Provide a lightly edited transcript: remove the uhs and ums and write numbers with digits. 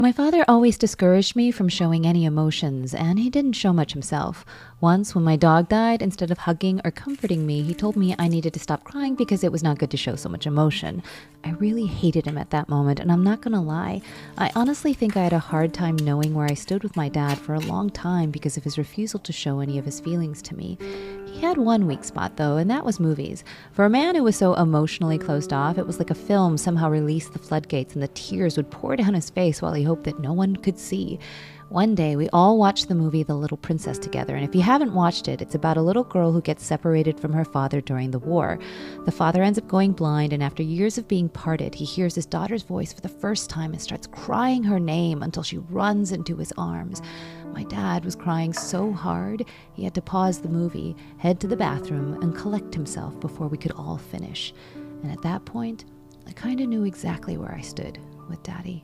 My father always discouraged me from showing any emotions, and he didn't show much himself. Once, when my dog died, instead of hugging or comforting me, he told me I needed to stop crying because it was not good to show so much emotion. I really hated him at that moment, and I'm not gonna lie. I honestly think I had a hard time knowing where I stood with my dad for a long time because of his refusal to show any of his feelings to me. He had one weak spot, though, and that was movies. For a man who was so emotionally closed off, it was like a film somehow released the floodgates and the tears would pour down his face while he hoped that no one could see. One day, we all watched the movie The Little Princess together, and if you haven't watched it, it's about a little girl who gets separated from her father during the war. The father ends up going blind, and after years of being parted, he hears his daughter's voice for the first time and starts crying her name until she runs into his arms. My dad was crying so hard, he had to pause the movie, head to the bathroom, and collect himself before we could all finish. And at that point, I kind of knew exactly where I stood with Daddy.